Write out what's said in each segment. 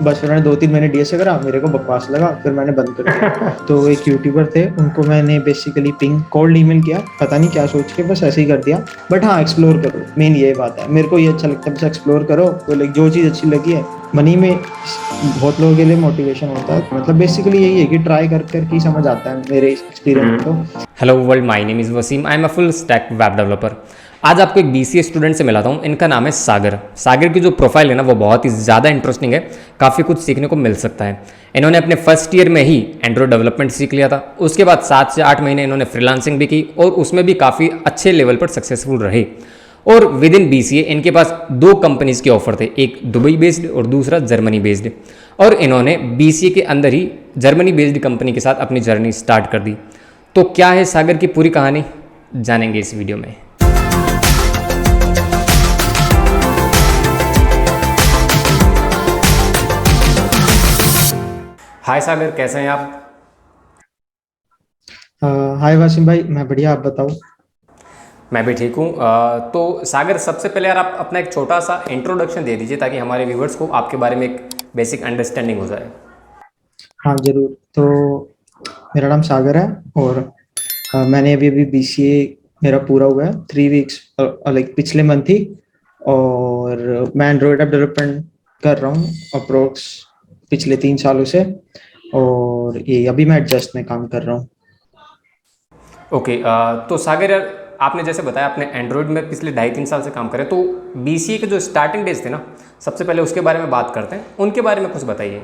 बस फिर मैंने 2-3 महीने डीएसए करा, मेरे को बकवास लगा, फिर मैंने बंद कर दिया। तो एक यूट्यूबर थे, उनको मैंने बेसिकली पिंग कोल्ड ईमेल किया, पता नहीं क्या सोच के, बस ऐसे ही कर दिया। बट हाँ, एक्सप्लोर करो, मेन ये बात है, मेरे को ये अच्छा लगता है, बस एक्सप्लोर करो। तो लाइक जो चीज़ अच्छी लगी है, मनी में बहुत लोगों के लिए मोटिवेशन होता है, मतलब बेसिकली यही है कि ट्राई कर कर ही समझ आता है मेरे एक्सपीरियंस में। तो hello world, my name is Wasim, I am a full stack web developer. आज आपको एक बीसीए स्टूडेंट से मिलाता हूँ। इनका नाम है सागर। सागर की जो प्रोफाइल है ना, वो बहुत ही ज़्यादा इंटरेस्टिंग है, काफ़ी कुछ सीखने को मिल सकता है। इन्होंने अपने फर्स्ट ईयर में ही एंड्रॉयड डेवलपमेंट सीख लिया था। उसके बाद 7 से 8 महीने इन्होंने फ्रीलांसिंग भी की और उसमें भी काफ़ी अच्छे लेवल पर सक्सेसफुल रहे। और विद इन बीसीए इनके पास 2 कंपनीज़ के ऑफर थे, एक दुबई बेस्ड और दूसरा जर्मनी बेस्ड। और इन्होंने बीसीए के अंदर ही जर्मनी बेस्ड कंपनी के साथ अपनी जर्नी स्टार्ट कर दी। तो क्या है सागर की पूरी कहानी, जानेंगे इस वीडियो में। हाय सागर, कैसे हैं आप? हाय वासिम भाई, मैं बढ़िया, आप बताओ। मैं भी ठीक हूँ। तो सागर, सबसे पहले यार आप अपना एक छोटा सा इंट्रोडक्शन दे दीजिए ताकि हमारे व्यूवर्स को आपके बारे में एक बेसिक अंडरस्टैंडिंग हो जाए। हाँ जरूर। तो मेरा नाम सागर है, और मैंने अभी अभी बीसीए मेरा पूरा हुआ है 3 वीक्स, लाइक पिछले मंथ ही। और मैं एंड्रॉयड ऐप डेवलपमेंट कर रहा हूँ अप्रोक्स पिछले 3 सालों से। और ये अभी मैं एडजस्ट में काम कर रहा हूँ। ओके। तो सागर यार, आपने जैसे बताया आपने एंड्रॉयड में पिछले 2.5-3 साल से काम करे, तो बीसीए के जो स्टार्टिंग डेज थे ना, सबसे पहले उसके बारे में बात करते हैं। उनके बारे में कुछ बताइए।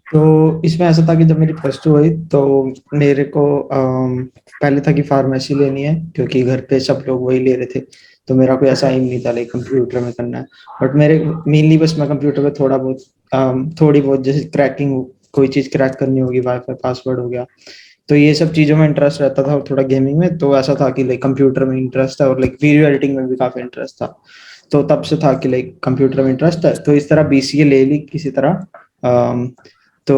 तो इसमें ऐसा था कि जब मेरी प्लस टू हुई तो मेरे को पहले था कि फार्मेसी लेनी है, क्योंकि घर पे सब लोग वही ले रहे थे। तो मेरा कोई ऐसा एम नहीं था लाइक कंप्यूटर में करना है। बट मेरे मेनली बस मैं कंप्यूटर पे थोड़ा बहुत थोड़ी बहुत जैसे क्रैकिंग, कोई चीज क्रैक करनी होगी, वाईफाई पासवर्ड हो गया, तो ये सब चीजों में इंटरेस्ट रहता था, और थोड़ा गेमिंग में। तो ऐसा था कि लाइक कंप्यूटर में इंटरेस्ट है, और लाइक वीडियो एडिटिंग में भी काफी इंटरेस्ट था। तो तब से था कि लाइक कंप्यूटर में इंटरेस्ट है, तो इस तरह बीसीए ले ली किसी तरह। तो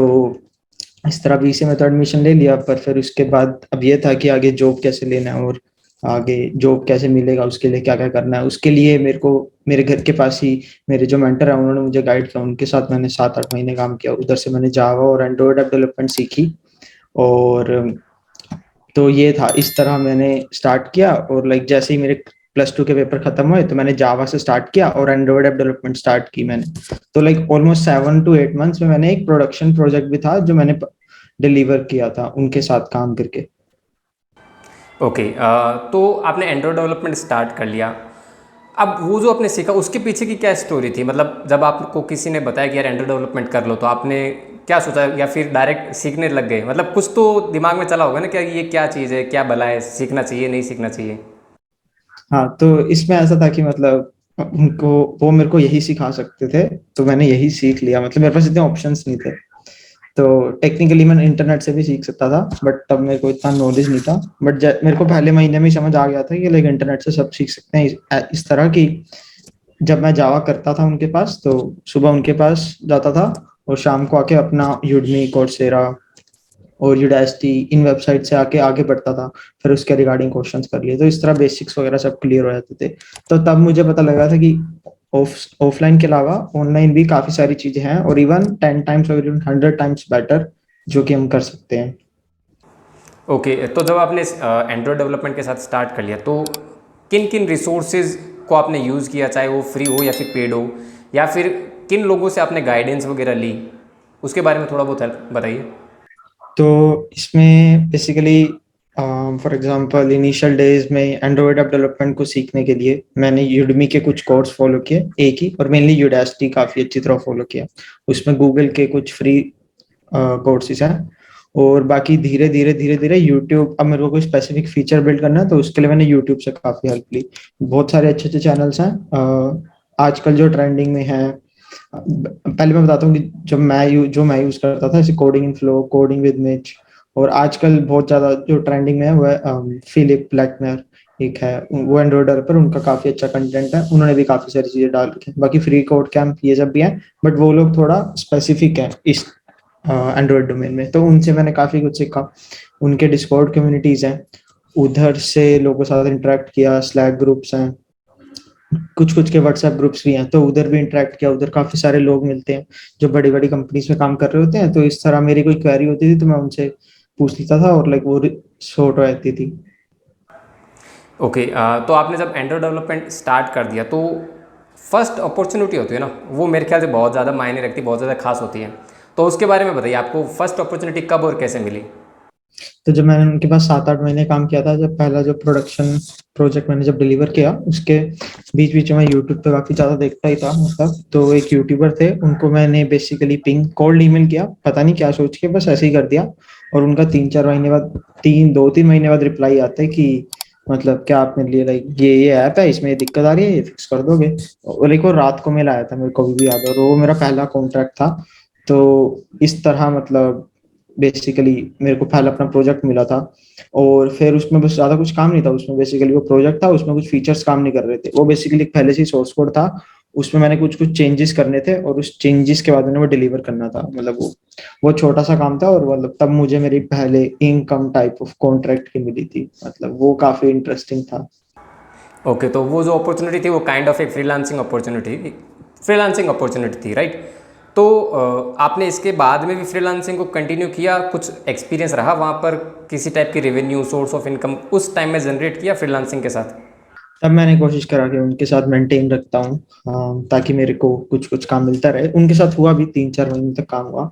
इस तरह बीसीए में तो एडमिशन ले लिया, पर फिर उसके बाद अब ये था कि आगे जॉब कैसे लेना है, और आगे जॉब कैसे मिलेगा, उसके लिए क्या क्या करना है। उसके लिए मेरे को मेरे घर के पास ही मेरे जो मेंटर है उन्होंने मुझे गाइड किया, उनके साथ मैंने 7-8 महीने काम किया। उधर से मैंने जावा और एंड्रॉयड ऐप डेवलपमेंट सीखी। और तो ये था, इस तरह मैंने स्टार्ट किया। और लाइक जैसे ही मेरे प्लस टू के पेपर खत्म हुए तो मैंने जावा से स्टार्ट किया और एंड्रॉयड ऐप डेवलपमेंट स्टार्ट की मैंने। तो लाइक ऑलमोस्ट 7 to 8 मंथ्स में मैंने एक प्रोडक्शन प्रोजेक्ट भी था जो मैंने डिलीवर किया था उनके साथ काम करके। ओके। तो आपने एंड्रॉयड डेवलपमेंट स्टार्ट कर लिया। अब वो जो आपने सीखा उसके पीछे की क्या स्टोरी थी? मतलब जब आपको किसी ने बताया कि यार एंड्रॉयड डेवलपमेंट कर लो, तो आपने क्या सोचा, या फिर डायरेक्ट सीखने लग गए? मतलब कुछ तो दिमाग में चला होगा ना, क्या ये क्या चीज़ है, क्या भला है, सीखना चाहिए नहीं सीखना चाहिए? हाँ, तो इसमें ऐसा था कि मतलब उनको वो मेरे को यही सिखा सकते थे, तो मैंने यही सीख लिया। मतलब मेरे पास इतने ऑप्शंस नहीं थे। तो टेक्निकली मैं इंटरनेट से भी सीख सकता था, बट तब मेरे को इतना नॉलेज नहीं था। बट मेरे को पहले महीने में ही समझ आ गया था कि लाइक इंटरनेट से सब सीख सकते हैं। इस तरह की जब मैं जावा करता था उनके पास, तो सुबह उनके पास जाता था और शाम को आके अपना यूडमी, कोर्सेरा और यूडासिटी इन वेबसाइट से आके आगे बढ़ता था। फिर उसके रिगार्डिंग क्वेश्चंस कर लिए, तो इस तरह बेसिक्स वगैरह सब क्लियर हो जाते थे। तो तब मुझे पता लगा था कि ऑफलाइन के अलावा ऑनलाइन भी काफी सारी चीजें हैं, और इवन 10 टाइम्स और इवन 100 टाइम्स बेटर, जो कि हम कर सकते हैं। ओके। तो जब आपने एंड्रॉयड डेवलपमेंट के साथ स्टार्ट कर लिया, तो किन किन रिसोर्सेज को आपने यूज़ किया, चाहे वो फ्री हो या फिर पेड हो, या फिर किन लोगों से आपने गाइडेंस वगैरह ली? उसके बारे में थोड़ा बहुत हेल्प बताइए। तो इसमें basically for example initial days में एंड्रॉयड ऐप डेवलपमेंट को सीखने के लिए मैंने यूडमी के कुछ कोर्स फॉलो किए, एक ही, और मेनली यूडासिटी काफी अच्छी तरह फॉलो किया। उसमें गूगल के कुछ फ्री कोर्सेज हैं। और बाकी धीरे धीरे धीरे धीरे यूट्यूब, अब मेरे को कोई स्पेसिफिक फीचर बिल्ड करना है तो उसके लिए मैंने यूट्यूब से काफी हेल्प ली। बहुत सारे अच्छे अच्छे चैनल्स हैं आजकल जो ट्रेंडिंग में है। पहले मैं बताता हूँ कि जो मैं यूज करता था, जैसे coding in flow, coding with Mitch. और आजकल बहुत ज्यादा जो ट्रेंडिंग में है वो है फिलिप ब्लैकनर, एक है वो एंड्रॉइड डेवलपर, उनका काफी अच्छा कंटेंट है, उन्होंने भी काफी सारी चीजें डाल रखी हैं। बाकी फ्री कोड कैंप ये सब भी है, बट वो लोग थोड़ा स्पेसिफिक है इस एंड्रॉइड डोमेन में, तो उनसे मैंने काफी कुछ सीखा। उनके डिस्कॉर्ड कम्युनिटीज हैं, उधर से लोगों के साथ इंटरेक्ट किया, स्लैक ग्रुप्स हैं, कुछ कुछ के व्हाट्सएप ग्रुप्स भी हैं, तो उधर भी इंटरेक्ट किया। उधर काफी सारे लोग मिलते हैं जो बड़ी बड़ी कंपनीज में काम कर रहे होते हैं, तो इस तरह मेरी कोई क्वेरी होती थी तो मैं उनसे पूछ लेता था और लाइक वो सॉर्ट हो जाती थी। ओके, तो आपने जब एंड्रॉयड डेवलपमेंट स्टार्ट कर दिया तो फर्स्ट अपॉर्चुनिटी होती है ना, वो मेरे ख्याल से बहुत ज़्यादा मायने रखती है, बहुत ज़्यादा खास होती है। तो उसके बारे में बताइए, आपको फर्स्ट अपॉर्चुनिटी कब और कैसे मिली? तो जब मैंने उनके पास 7-8 महीने काम किया था, जब पहला जो प्रोडक्शन प्रोजेक्ट मैंने जब डिलीवर किया, उसके बीच बीच में यूट्यूब पे काफी ज्यादा देखता ही था मतलब। तो एक यूट्यूबर थे, उनको मैंने बेसिकली पिंग कोल्ड ईमेल किया, पता नहीं क्या सोच के, बस ऐसे ही कर दिया। और उनका 3-4 महीने बाद, 2-3 महीने बाद रिप्लाई आता है कि मतलब क्या आप मेरे लिए लाइक ये ऐप है, इसमें ये दिक्कत आ रही है, ये फिक्स कर दोगे। और लाइक वो रात को मेल आया था, मेरे को अभी भी याद है, और वो मेरा पहला कॉन्ट्रैक्ट था। तो इस तरह मतलब बेसिकली मेरे को पहला अपना प्रोजेक्ट मिला था। और फिर उसमें बस ज्यादा कुछ काम नहीं था उसमें, बेसिकली वो प्रोजेक्ट था, उसमें कुछ फीचर्स काम नहीं कर रहे थे, वो बेसिकली पहले से ही सोर्स कोड था। उसमें मैंने कुछ कुछ चेंजेस करने थे, और उस चेंजेस के बाद मैंने वो डिलीवर करना था, मतलब वो छोटा सा काम था। और मतलब तब मुझे मेरी पहले इनकम टाइप ऑफ कॉन्ट्रैक्ट की मिली थी, मतलब वो काफी इंटरेस्टिंग था। ओके, तो वो जो अपॉर्चुनिटी थी वो काइंड ऑफ एक फ्रीलांसिंग अपॉर्चुनिटी थी, राइट? तो आपने इसके बाद में भी फ्रीलांसिंग को कंटिन्यू किया, कुछ एक्सपीरियंस रहा वहाँ पर, किसी टाइप की रेवेन्यू सोर्स ऑफ इनकम उस टाइम में जनरेट किया फ्रीलांसिंग के साथ? तब मैंने कोशिश करा कि उनके साथ मेंटेन रखता हूँ, ताकि मेरे को कुछ कुछ काम मिलता रहे। उनके साथ हुआ भी 3-4 महीने तक काम हुआ।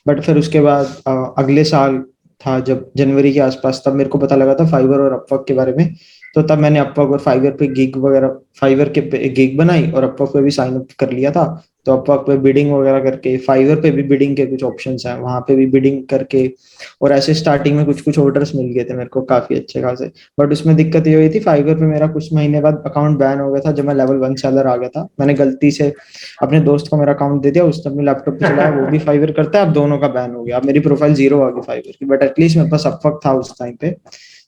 बट फिर उसके बाद अगले साल था जब जनवरी के आसपास, तब मेरे को पता लगा था फाइवर और अपवर्क के बारे में। तो तब मैंने अपवर्क और फाइवर पे गिग वगैरह, फाइवर के पे गिग बनाई और अपवर्क पे भी साइन अप कर लिया था। तो अपवर्क पे बिडिंग वगैरह करके, फाइवर पे भी बिडिंग के कुछ ऑप्शंस हैं, वहां पे भी बिडिंग करके, और ऐसे स्टार्टिंग में कुछ कुछ ऑर्डर्स मिल गए थे मेरे को काफी अच्छे खासे। बट उसमें दिक्कत ये हुई थी, फाइवर पे मेरा कुछ महीने बाद अकाउंट बैन हो गया था, जब मैं लेवल 1 सेलर आ गया था। मैंने गलती से अपने दोस्त को मेरा अकाउंट दे दिया, उसने अपने लैपटॉप पे चलाया, वो भी फाइवर करता है, अब दोनों का बैन हो गया। अब मेरी प्रोफाइल जीरो आ गई फाइवर की, बट एटलीस्ट मेरे पास अपवर्क था उस टाइम पे,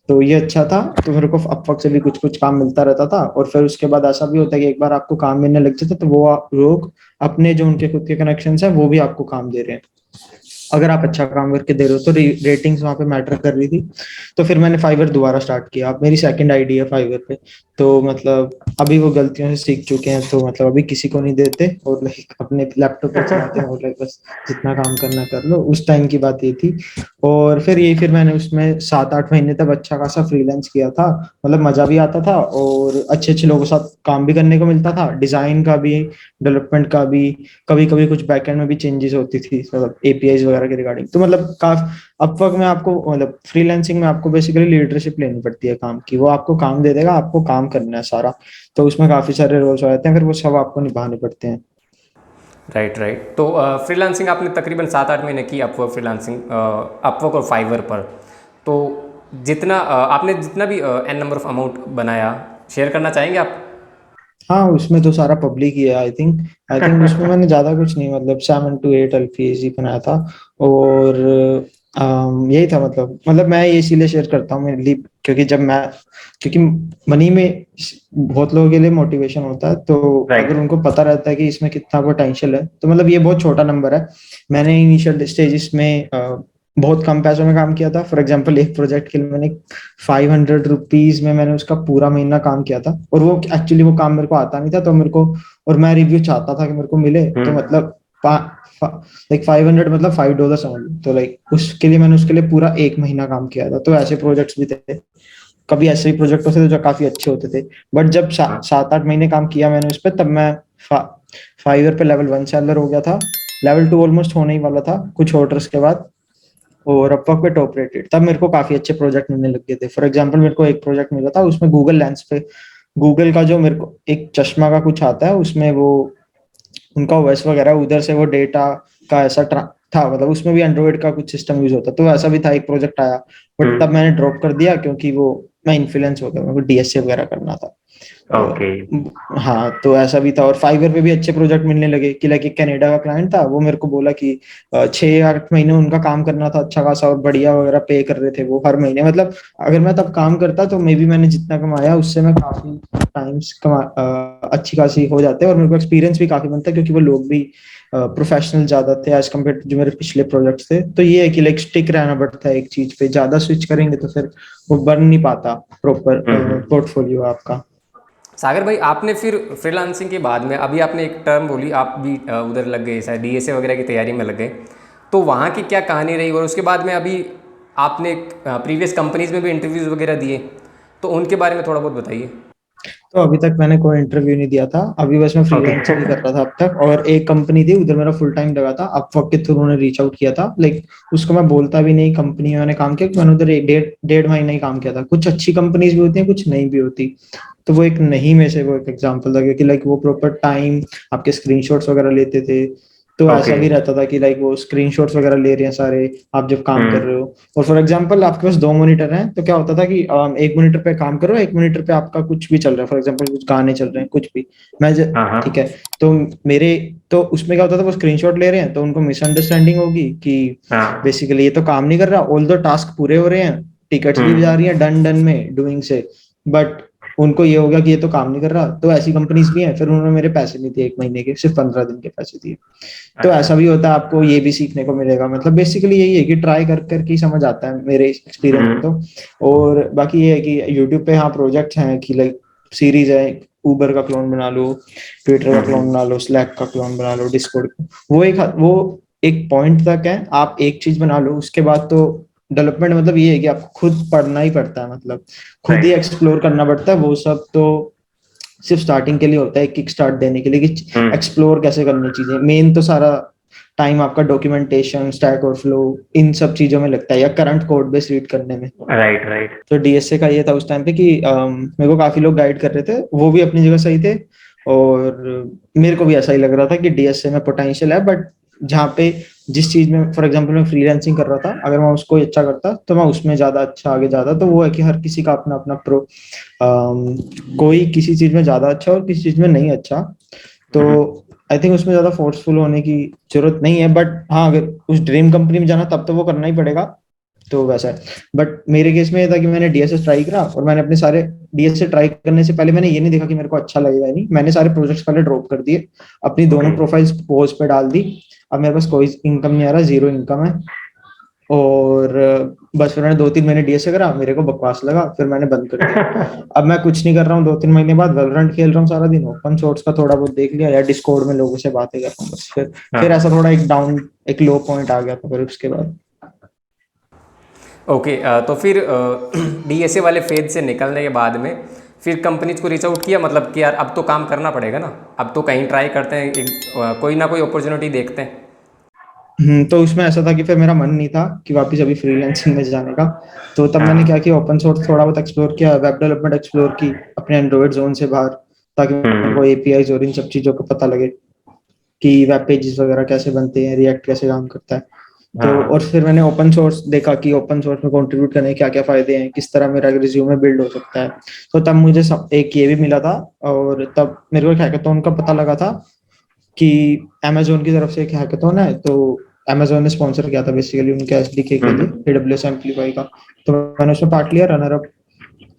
तो ये अच्छा था। तो मेरे को अपवर्क से भी कुछ कुछ काम मिलता रहता था। और फिर उसके बाद ऐसा भी होता है कि एक बार आपको काम मिलने लग जाता है, तो वो लोग अपने जो उनके खुद के कनेक्शन है वो भी आपको काम दे रहे हैं। अगर आप अच्छा काम करके दे रहे हो तो रेटिंग्स वहां पे मैटर कर रही थी। तो फिर मैंने फाइवर दोबारा स्टार्ट किया, अब मेरी सेकंड आईडी है फाइवर पे। तो मतलब अभी वो गलतियों से सीख चुके हैं, तो मतलब अभी किसी को नहीं देते, और लाइक अपने लैपटॉप पे चलाते हैं, और लाइक बस जितना काम करना कर लो। उस टाइम की बात ये थी। और फिर मैंने उसमें 7-8 महीने तक अच्छा खासा फ्रीलांस किया था। मतलब मजा भी आता था, और अच्छे अच्छे लोगों के साथ काम भी करने को मिलता था, डिजाइन का भी, डेवलपमेंट का भी। कभी कभी कुछ बैकएंड में भी चेंजेस होती थी, मतलब एपीआई वगैरह के रिगार्डिंग। तो मतलब अपवर्क में आपको, मतलब फ्रीलांसिंग में आपको बेसिकली लीडरशिप लेनी पड़ती है काम की, वो आपको काम दे देगा, आपको काम करना है सारा। तो उसमें काफी सारे रोल्स हो जाते हैं, फिर वो सब आपको निभाने पड़ते हैं। Right, right. तो फ्रीलांसिंग आपने तकरीबन 7-8 महीने की अपवर्क फ्रीलांसिंग, अपवर्क और फाइवर पर। तो जितना आपने जितना भी एन नंबर ऑफ अमाउंट बनाया, शेयर करना चाहेंगे आप? हाँ, उसमें तो सारा पब्लिक ही है, आई थिंक उसमें मैंने ज्यादा कुछ नहीं, मतलब 7 to 8 एलपीएस ही बनाया था। और यही था, मतलब मैं ये इसीलिए शेयर करता हूँ मेरे लिए, क्योंकि मनी में बहुत लोगों के लिए मोटिवेशन होता है, तो अगर राइट। उनको पता रहता है कि इसमें कितना पोटेंशियल है, तो मतलब ये बहुत छोटा नंबर है। मैंने इनिशियल स्टेजेस में बहुत कम पैसों में काम किया था। फॉर एग्जाम्पल, एक प्रोजेक्ट के लिए मैंने 500 रुपीज में मैंने उसका पूरा महीना काम किया था, और वो एक्चुअली वो काम मेरे को आता नहीं था, तो मेरे को, और मैं रिव्यू चाहता था कि मेरे को मिले, तो हम्म। मतलब लाइक 500 मतलब $5 समझ लो। तो लाइक उसके लिए पूरा एक महीना काम किया था। तो ऐसे प्रोजेक्ट्स भी थे, कभी ऐसे भी प्रोजेक्ट होते थे जो काफी अच्छे होते थे। बट जब 7-8 महीने काम किया मैंने उस पर, तब मैं फाइवर पे लेवल 1 सेलर हो गया था। लेवल 2 ऑलमोस्ट होने ही वाला था कुछ ऑर्डर्स के बाद। और अपवर्क पे टॉप रेटेड, तब मेरे को काफी अच्छे प्रोजेक्ट मिलने लग गए थे। फॉर एग्जांपल, मेरे को एक प्रोजेक्ट मिला था, उसमें गूगल लेंस पे, गूगल का जो मेरे को एक चश्मा का कुछ आता है, उसमें वो उनका ओएस वगैरह, उधर से वो डेटा का ऐसा था, मतलब उसमें भी एंड्रॉइड का कुछ सिस्टम यूज होता, तो ऐसा भी था, एक प्रोजेक्ट आया। बट तब मैंने ड्रॉप कर दिया, क्योंकि वो मैं इन्फ्लुएंस हो गया, मेरे को डीएसए वगैरह करना था। ओके। और हाँ, तो ऐसा भी था। और फाइवर पे भी अच्छे प्रोजेक्ट मिलने लगे, कि लाइक एक कनाडा का क्लाइंट था, वो मेरे को बोला कि 6-8 महीने उनका काम करना था अच्छा खासा, और बढ़िया वगैरह पे कर रहे थे वो हर महीने। मतलब अगर मैं तब काम करता तो मे बी मैंने जितना कमाया उससे मैं काफी टाइम्स अच्छी खासी हो जाते, और मेरे को एक्सपीरियंस भी काफी बनता, क्योंकि वो लोग भी प्रोफेशनल ज्यादा थे एज कम्पेयर टू जो मेरे पिछले प्रोजेक्ट्स थे। तो ये है कि लाइक स्टिक रहना पड़ता है एक चीज पे, ज्यादा स्विच करेंगे तो फिर वो बन नहीं पाता प्रॉपर हम्म। पोर्टफोलियो आपका। सागर भाई, आपने फिर फ्रीलांसिंग के बाद में अभी आपने एक टर्म बोली, आप भी उधर लग गए, शायद डीएसए वगैरह की तैयारी में लग गए, तो वहाँ की क्या कहानी रही, और उसके बाद में अभी आपने प्रीवियस कंपनीज में भी इंटरव्यूज़ वगैरह दिए, तो उनके बारे में थोड़ा बहुत बताइए। तो अभी तक मैंने कोई इंटरव्यू नहीं दिया था, अभी बस मैं ओके। फ्रीलांसिंग ही कर रहा था अब तक। और एक कंपनी थी उधर मेरा फुल टाइम लगा था, अपवर्क के थ्रू उन्होंने रीच आउट किया था। लाइक उसको मैं बोलता भी नहीं कंपनी में मैंने काम किया, मैंने उधर डेढ़ महीना ही काम किया था। कुछ अच्छी कंपनीज भी होती हैं, कुछ नहीं भी होती। तो वो एक नहीं में से वो एक एग्जांपल था, क्योंकि लाइक वो प्रॉपर टाइम आपके स्क्रीनशॉट्स वगैरह लेते थे। तो ओके। ऐसा भी रहता था कि लाइक वो स्क्रीनशॉट्स वगैरह ले रहे हैं सारे, आप जब काम कर रहे हो। और फॉर एग्जांपल आपके पास दो मॉनिटर हैं, तो क्या होता था कि एक मॉनिटर पे काम करो, एक मॉनिटर पे आपका कुछ भी चल रहा है, फॉर एग्जांपल कुछ गाने चल रहे हैं, कुछ भी। हाँ हाँ। ठीक है। तो मेरे तो उसमें क्या होता था, वो स्क्रीनशॉट ले रहे हैं तो उनको मिसअंडरस्टैंडिंग होगी कि हाँ। बेसिकली ये तो काम नहीं कर रहा, ऑल दो टास्क पूरे हो रहे हैं, टिकट्स भी जा रही हैं डन डन में डूइंग से, बट उनको ये हो गया कि ये तो काम नहीं कर रहा। तो ऐसी कंपनीज भी हैं, फिर उन्होंने मेरे पैसे नहीं दिए, एक महीने के सिर्फ 15 दिन के पैसे दिए। तो अच्छा। ऐसा भी होता है, आपको ये भी सीखने को मिलेगा। मतलब बेसिकली यही है कि ट्राई कर कर के ही समझ आता है मेरे एक्सपीरियंस में तो। और बाकी ये है कि यूट्यूब पे हाँ प्रोजेक्ट्स हैं कि लाइक सीरीज है, उबर का क्लोन बना लो, ट्विटर का क्लोन बना लो, स्लैक का क्लोन बना लो, डिस्कॉर्ड का। वो एक पॉइंट तक है, आप एक चीज बना लो, उसके बाद तो डेवलपमेंट मतलब ये है कि आपको खुद पढ़ना ही पड़ता है, मतलब खुद ही राइट। एक्सप्लोर करना पड़ता है। वो सब तो सिर्फ स्टार्टिंग के लिए होता है, किक स्टार्ट देने के लिए कि एक्सप्लोर कैसे करनी चीजें। मेन तो सारा टाइम आपका डॉक्यूमेंटेशन, स्टैक ओवरफ्लो, इन सब चीजों में लगता है, या करंट कोड बेस रीड करने में। राइट। राइट। तो डीएसए का ये था उस टाइम पे कि मेरे को काफी लोग गाइड कर रहे थे, वो भी अपनी जगह सही थे। और मेरे को भी ऐसा ही लग रहा था कि डीएसए में पोटेंशियल है, बट जहाँ पे जिस चीज में फॉर एग्जांपल मैं फ्रीलांसिंग कर रहा था, अगर मैं उसको अच्छा करता तो मैं उसमें ज्यादा अच्छा आगे जाता। तो वो है कि हर किसी का अपना अपना प्रो, कोई किसी चीज में ज्यादा अच्छा और किसी चीज में नहीं अच्छा। तो आई थिंक उसमें ज्यादा फोर्सफुल होने की जरूरत नहीं है, बट हाँ अगर उस ड्रीम कंपनी में जाना तब तो वो करना ही पड़ेगा। तो वैसा है। बट मेरे केस में ये था कि मैंने डीएसएस ट्राई करा, और मैंने अपने सारे डीएसए ट्राई करने से पहले मैंने ये नहीं देखा कि मेरे को अच्छा लगेगा या नहीं, मैंने सारे प्रोजेक्ट्स पहले ड्रॉप कर दिए, अपनी ओके। दोनों प्रोफाइल्स पोज पे डाल दी। अब मेरे पास कोई इनकम नहीं आ रहा, जीरो इनकम है। और बस फिर मैंने 2-3 महीने डीएसए करा, मेरे को बकवास लगा, फिर मैंने बंद कर दिया। अब मैं कुछ नहीं कर रहा हूँ, 2-3 महीने बाद वैलोरेंट खेल रहा हूँ सारा दिन, ओपन सोर्स का थोड़ा बहुत देख लिया, या डिस्कॉर्ड में लोगों से बातें कर रहा हूँ बस। फिर हाँ। ऐसा थोड़ा एक लो पॉइंट आ गया था फिर उसके बाद। ओके। तो फिर डीएसए वाले फेज से निकलने के बाद में फिर कंपनीज को रीच आउट किया, मतलब कि यार अब तो काम करना पड़ेगा ना, अब तो कहीं ट्राई करते हैं, कोई ना कोई अपॉर्चुनिटी देखते हैं। तो उसमें ऐसा था कि फिर मेरा मन नहीं था कि वापस अभी फ्रीलांसिंग में जाने का। तो तब मैंने क्या हाँ। किया, ओपन सोर्स थोड़ा बहुत एक्सप्लोर किया, वेब डेवलपमेंट एक्सप्लोर की अपने एंड्रॉइड जोन से बाहर, ताकि मेरे को एपीआईज और इन सब चीजों का पता लगे कि वेब पेजेस वगैरह कैसे बनते हैं, रिएक्ट कैसे काम करता है। तो हाँ। और फिर मैंने ओपन सोर्स देखा कि ओपन सोर्स में कंट्रीब्यूट करने के क्या क्या फायदे हैं, किस तरह मेरा रिज्यूमे बिल्ड हो सकता है। तो तब मुझे एक ये भी मिला था। और तब मेरे को हैकाथॉन का पता लगा था कि अमेजोन की तरफ से एक हैकाथॉन है, तो अमेजोन ने स्पॉन्सर किया था बेसिकली उनके एसडीके के लिए, एडब्ल्यूएस एम्पलीफाई का। तो मैंने उसमें पार्ट लिया, रनर अप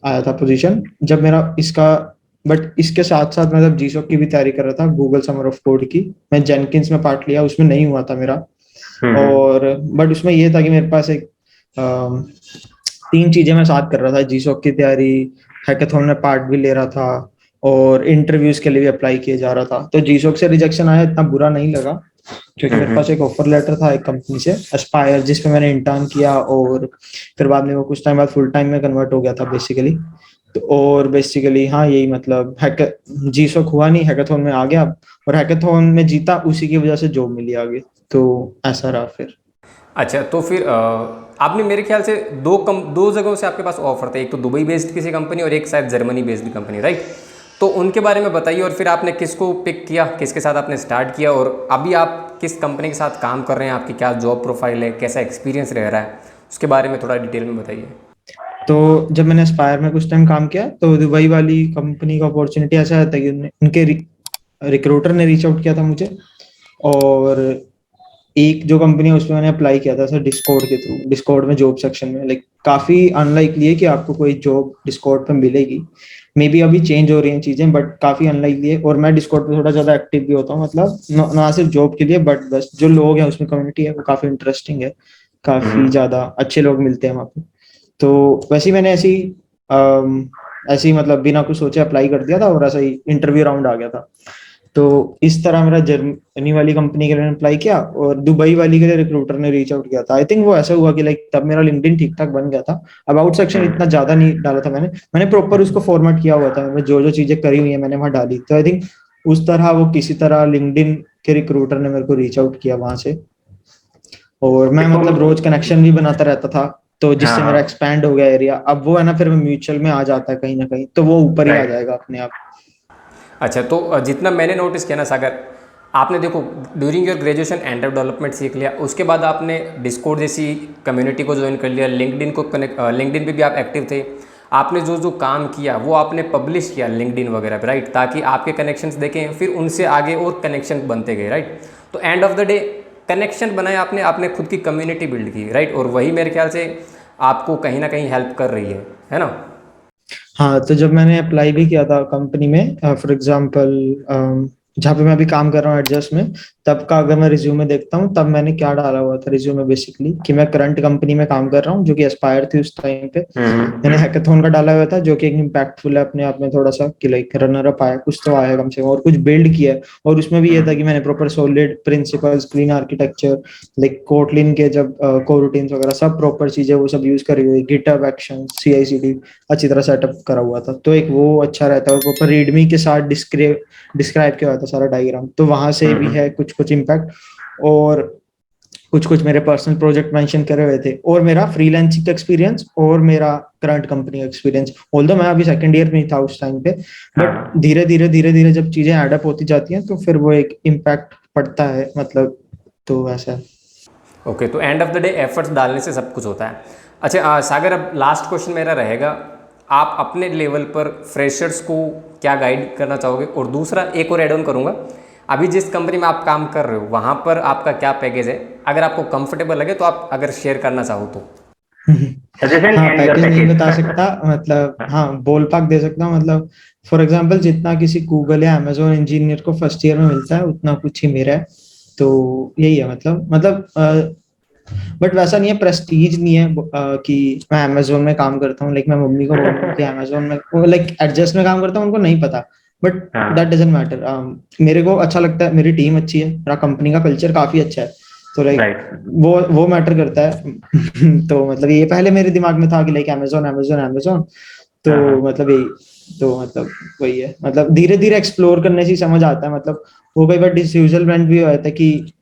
आया था पोजीशन जब मेरा इसका। बट इसके साथ साथ मैं जब जीसॉक की भी तैयारी कर रहा था, गूगल समर ऑफ कोड की, मैं जेनकिंस में पार्ट लिया, उसमें नहीं हुआ था मेरा। और बट उसमें ये था कि मेरे पास एक तीन चीजें मैं साथ कर रहा था, जीसॉक की तैयारी, हैकाथॉन में पार्ट भी ले रहा था, और इंटरव्यूज के लिए भी अप्लाई किए जा रहा था। तो जीसॉक से रिजेक्शन आया, इतना बुरा नहीं लगा, क्योंकि मेरे पास एक ऑफर लेटर था एक कंपनी से, एस्पायर, जिसमें मैंने इंटर्न किया, और फिर बाद में वो कुछ टाइम बाद फुल टाइम में कन्वर्ट हो गया था बेसिकली। तो और बेसिकली हाँ यही मतलब जीसॉक हुआ नहीं, हैकाथॉन में आ गया, और हैकाथॉन में जीता, उसी की वजह से जॉब मिली आगे। तो ऐसा रहा फिर। अच्छा, तो फिर आपने मेरे ख्याल से दो जगहों से आपके पास ऑफर थे, एक तो दुबई बेस्ड किसी कंपनी और एक शायद जर्मनी बेस्ड कंपनी, राइट? तो उनके बारे में बताइए, और फिर आपने किसको पिक किया, किसके साथ आपने स्टार्ट किया, और अभी आप किस कंपनी के साथ काम कर रहे हैं, आपकी क्या जॉब प्रोफाइल है, कैसा एक्सपीरियंस रह रहा है, उसके बारे में थोड़ा डिटेल में बताइए। तो जब मैंने एस्पायर में कुछ टाइम काम किया, तो दुबई वाली कंपनी का अपॉर्चुनिटी ऐसा था कि उनके रिक्रूटर ने रीच आउट किया था मुझे। और एक जो कंपनी है उसमें मैंने अप्लाई किया था सर, डिस्कॉर्ड के थ्रू, डिस्कॉर्ड में जॉब सेक्शन में। लाइक काफी अनलाइकली है कि आपको कोई जॉब डिस्कॉर्ड पे मिलेगी। मे बी अभी चेंज हो रही हैं चीजें, बट काफी अनलाइकली है। और मैं डिस्कॉर्ड पे थोड़ा ज्यादा एक्टिव भी होता हूँ, मतलब ना सिर्फ जॉब के लिए, बट बस जो लोग हैं उसमें, कम्युनिटी है वो काफी इंटरेस्टिंग है, काफी ज्यादा अच्छे लोग मिलते हैं वहाँ पे। तो वैसे ही मैंने ऐसी ऐसे ही मतलब बिना कुछ सोचे अप्लाई कर दिया था और ऐसा ही इंटरव्यू राउंड आ गया था। तो इस तरह मेरा जर्मनी वाली कंपनी के लिए अप्लाई किया और दुबई वाली के लिए रिक्रूटर ने रीच आउट किया था। आई थिंक वो ऐसा हुआ कि लाइक तब मेरा लिंक्डइन ठीक ठाक बन गया था। अबाउट सेक्शन इतना ज्यादा नहीं डाला था मैंने, मैंने प्रॉपर उसको फॉर्मेट किया हुआ था, मैं जो जो चीजें करी हुई है मैंने वहां डाली। तो आई थिंक उस तरह वो किसी तरह लिंक्डइन के रिक्रूटर ने मेरे को रीच आउट किया वहां से। और मैं देखो, मतलब रोज कनेक्शन भी बनाता रहता था, तो जिससे मेरा हाँ, एक्सपैंड हो गया एरिया। अब वो है ना फिर म्यूचुअल में आ जाता है कहीं ना कहीं, तो वो ऊपर ही आ राइट। जाएगा अपने आप। अच्छा, तो जितना मैंने नोटिस किया ना सागर, आपने देखो during your graduation Android development सीख लिया, उसके बाद आपने डिस्कॉर्ड जैसी कम्युनिटी को ज्वाइन कर लिया, लिंक्डइन को कनेक्ट, लिंक्डइन पे भी आप एक्टिव थे। आपने जो जो काम किया वो आपने पब्लिश किया लिंक्डइन वगैरह पे, राइट, ताकि आपके कनेक्शंस देखें, फिर उनसे आगे और कनेक्शन बनते गए, राइट। तो end of the day connection बनाए आपने, आपने खुद की कम्युनिटी बिल्ड की, राइट, और वही मेरे ख्याल से आपको कहीं ना कहीं हेल्प कर रही है ना। हाँ, तो जब मैंने अप्लाई भी किया था कंपनी में, फॉर एग्जांपल जहाँ पे मैं अभी काम कर रहा हूँ एडजस्ट में, तब का अगर मैं रिज्यूमे देखता हूँ तब मैंने क्या डाला हुआ था रिज्यूमे बेसिकली, कि मैं करंट कंपनी में काम कर रहा हूँ जो कि एस्पायर थी उस टाइम पे। मैंने हैकाथॉन का डाला हुआ था जो कि एक इम्पैक्टफुल है अपने आप में थोड़ा सा, कि लाइक रनर अप आया, कुछ तो आया कम से कम, और कुछ बिल्ड किया है। और उसमें भी ये था कि मैंने proper solid principles, clean architecture, like Kotlin के जब कोरूटीन्स वगैरह सब प्रॉपर चीजें वो सब यूज करी हुई, गिटहब एक्शन, CI/CD अच्छी तरह सेटअप करा हुआ था। तो एक वो अच्छा रहता है, और प्रॉपर रीडमी के साथ डिस्क्राइब किया हुआ था सारा डायग्राम, तो वहां से भी है कुछ कुछ इम्पैक्ट। और कुछ कुछ मेरे पर्सनल प्रोजेक्ट मेंशन करे हुए थे, और मेरा फ्रीलांसिंग एक्सपीरियंस और मेरा करंट कंपनी एक्सपीरियंस। ऑल्दो मैं अभी सेकंड ईयर में ही था उस टाइम पे, बट हाँ, धीरे धीरे जब चीजें एडअप होती जाती हैं तो फिर वो एक इम्पैक्ट पड़ता है मतलब। तो ऐसा है। ओके, तो end of the day efforts डालने से सब कुछ होता है। अच्छा सागर, अब लास्ट क्वेश्चन मेरा रहेगा, आप अपने लेवल पर फ्रेशर्स को क्या गाइड करना चाहोगे? और दूसरा एक और एड ऑन करूँगा, अभी जिस कंपनी में आप काम कर रहे हो वहाँ पर आपका क्या पैकेज है? अगर आपको कंफर्टेबल लगे तो आप अगर शेयर करना चाहो तो। सजेशन हाँ, एंड योर पैकेज नहीं बता पैकेज। सकता, मतलब हाँ बोल पाक दे सकता हूँ। मतलब फॉर एग्जांपल जितना किसी गूगल या अमेजोन इंजीनियर को फर्स्ट ईयर में मिलता है उतना कुछ ही मेरा है। तो यही है मतलब बट वैसा नहीं है, प्रेस्टीज नहीं है कि मैं अमेजोन में काम करता हूँ। लाइक मैं मम्मी को बोलूँ कि अमेजोन में, लाइक एडजस्ट में काम करता हूँ, उनको नहीं पता, बट दैट हाँ, डजंट मैटर। मेरे को अच्छा लगता है, मेरी टीम अच्छी है, मेरा कंपनी का कल्चर काफी अच्छा है, तो लाइक राइट, वो मैटर करता है। तो मतलब ये पहले मेरे दिमाग में था कि लाइक अमेजोन अमेजोन अमेजोन, तो हाँ, हाँ, मतलब यही, तो मतलब वही है। मतलब धीरे धीरे एक्सप्लोर करने से ही समझ आता है। मतलब वो कई बार डिसयूजलमेंट भी होता है कि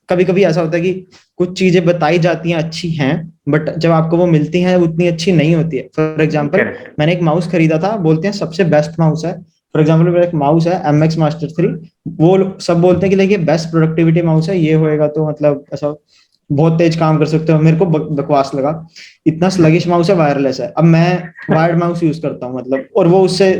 कभी कभी ऐसा होता है कि कुछ चीजें बताई जाती हैं अच्छी हैं, बट जब आपको वो मिलती हैं उतनी अच्छी नहीं होती है। फॉर एग्जाम्पल करेक्ट, मैंने एक माउस खरीदा था, बोलते हैं सबसे बेस्ट माउस है। फॉर एग्जाम्पल मेरा एक माउस है MX मास्टर 3, वो सब बोलते हैं कि लाइक ये बेस्ट प्रोडक्टिविटी माउस है, ये होएगा तो मतलब ऐसा बहुत तेज काम कर सकते हो। मेरे को बकवास लगा, इतना स्लगिश माउस है, वायरलेस है। अब मैं वायर्ड माउस यूज करता हूँ मतलब, और वो उससे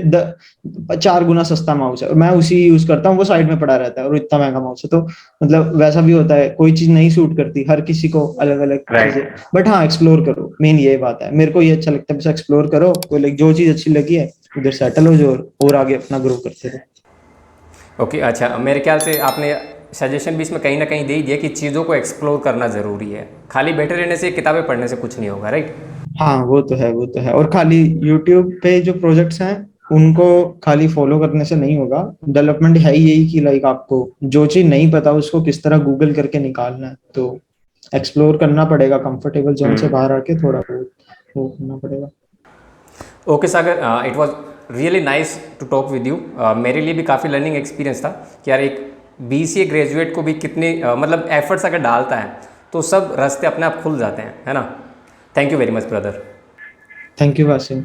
4 गुना सस्ता माउस है, और मैं उसी यूज करता हूँ, वो साइड में पड़ा रहता है, और इतना महंगा माउस है। तो मतलब वैसा भी होता है, कोई चीज नहीं सूट करती, हर किसी को अलग अलग चीजें। राइट। बट हाँ, एक्सप्लोर करो, मेन ये बात है, मेरे को ये अच्छा लगता है, बस एक्सप्लोर करो, कोई लाइक जो चीज अच्छी लगी है उधर सेटल हो जाओ, और आगे अपना ग्रो करते रहो। ओके, अच्छा, मेरे ख्याल से आपने सजेशन भी इसमें कहीं ना कहीं दे ही दिया कि चीज़ों को एक्सप्लोर करना ज़रूरी है, खाली बैठे रहने से, किताबें पढ़ने से कुछ नहीं होगा, राइट। हाँ, वो तो है, वो तो है। और खाली यूट्यूब पे जो प्रोजेक्ट्स हैं उनको खाली फॉलो करने से नहीं होगा। डेवलपमेंट है ही यही कि लाइक आपको जो चीज नहीं पता उसको किस तरह गूगल करके निकालना है, तो एक्सप्लोर करना पड़ेगा, कंफर्टेबल जोन से बाहर आके थोड़ा बहुत वो करना पड़ेगा। Okay Sagar, it was really nice to talk with you. मेरे लिए भी काफ़ी लर्निंग एक्सपीरियंस था कि यार एक BCA ग्रेजुएट को भी कितने मतलब एफर्ट्स अगर डालता है तो सब रास्ते अपने आप खुल जाते हैं, है ना। Thank you very much brother. Thank you Washim.